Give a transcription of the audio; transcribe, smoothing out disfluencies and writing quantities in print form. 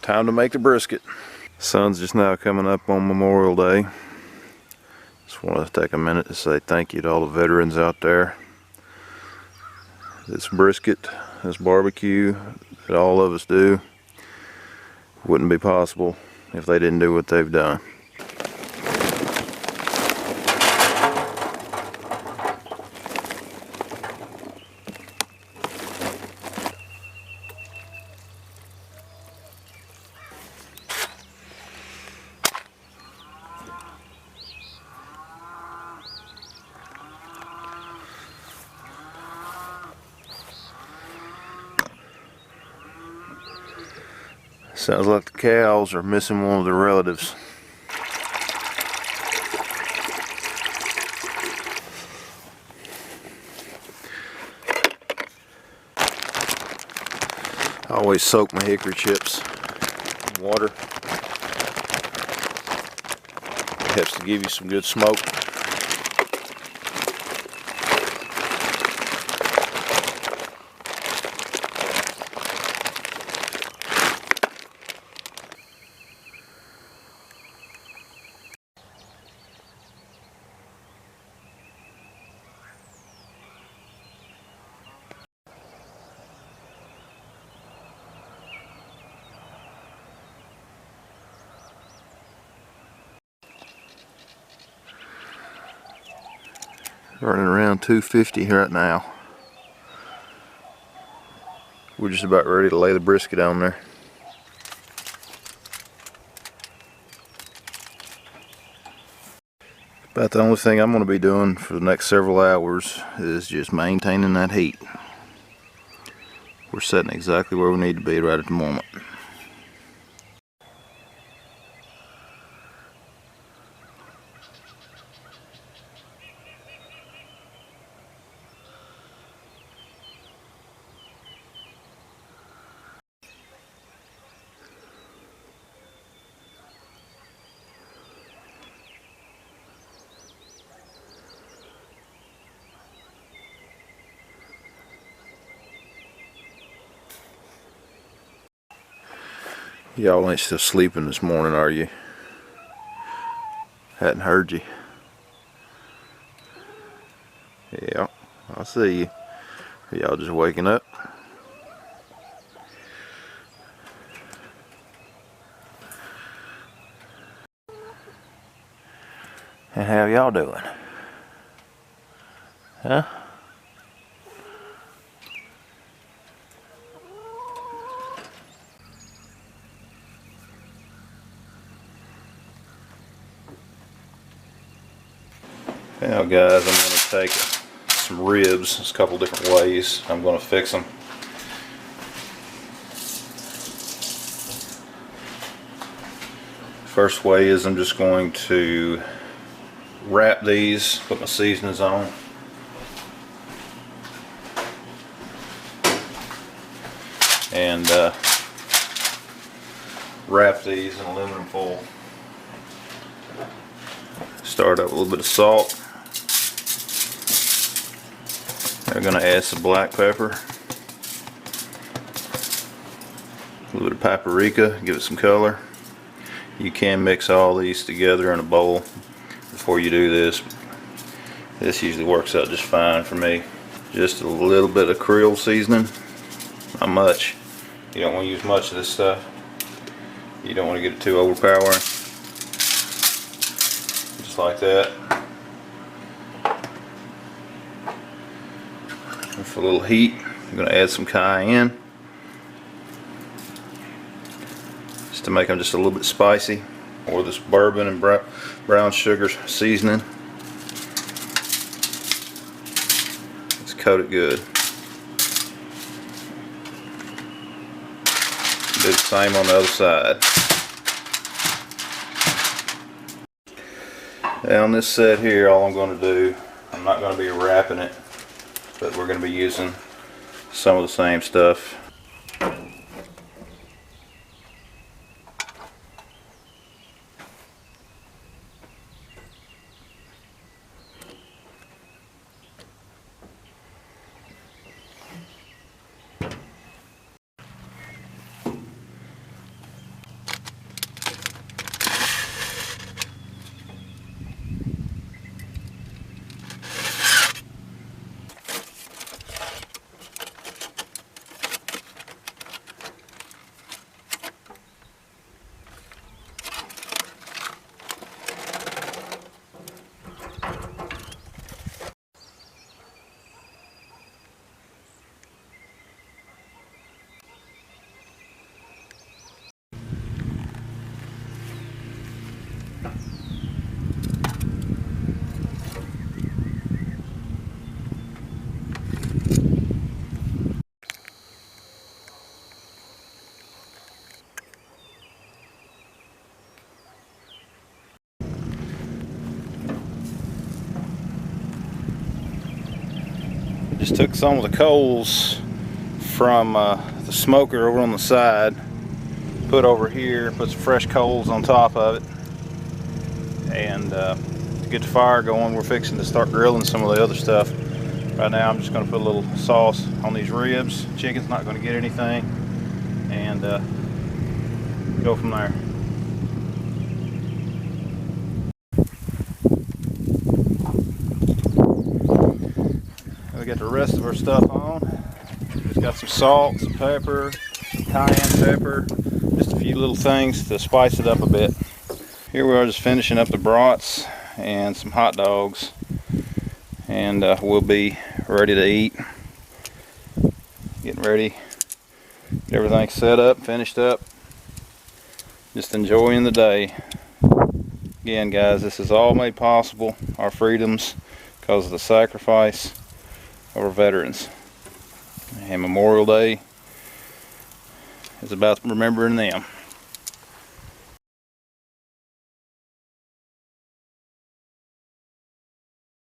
Time to make the brisket. Sun's just now coming up on Memorial Day. Just want to take a minute to say thank you to all the veterans out there. This brisket, this barbecue that all of us do wouldn't be possible if they didn't do what they've done. Sounds like the cows are missing one of their relatives. I always soak my hickory chips in water. It helps to give you some good smoke. Running around 250 right now. We're just about ready to lay the brisket on there. About the only thing I'm going to be doing for the next several hours is just maintaining that heat. We're sitting exactly where we need to be right at the moment. Y'all ain't still sleeping this morning, are you? Hadn't heard you. Yeah, I see you. Are y'all just waking up? And how y'all doing? Huh? Now guys, I'm going to take some ribs. There's a couple different ways I'm going to fix them. First way is I'm just going to wrap these, put my seasonings on. And wrap these in aluminum foil. Start up with a little bit of salt. We're going to add some black pepper, a little bit of paprika, give it some color. You can mix all these together in a bowl before you do this. This usually works out just fine for me. Just a little bit of Creole seasoning, not much. You don't want to use much of this stuff. You don't want to get it too overpowering. Just like that. And for a little heat, I'm going to add some cayenne, just to make them just a little bit spicy, or this bourbon and brown sugar seasoning. Let's coat it good. Do the same on the other side. Now on this set here, all I'm going to do, I'm not going to be wrapping it, but we're going to be using some of the same stuff. Just took some of the coals from the smoker over on the side, put over here, put some fresh coals on top of it, and to get the fire going, we're fixing to start grilling some of the other stuff. Right now I'm just going to put a little sauce on these ribs. Chicken's not going to get anything, and go from there. We got the rest of our stuff on. Just got some salt, some pepper, some cayenne pepper, just a few little things to spice it up a bit. Here we are, just finishing up the brats and some hot dogs, and we'll be ready to eat. Getting ready, get everything set up, finished up, just enjoying the day. Again, guys, this is all made possible, our freedoms, because of the sacrifice of our veterans. And Memorial Day is about remembering them.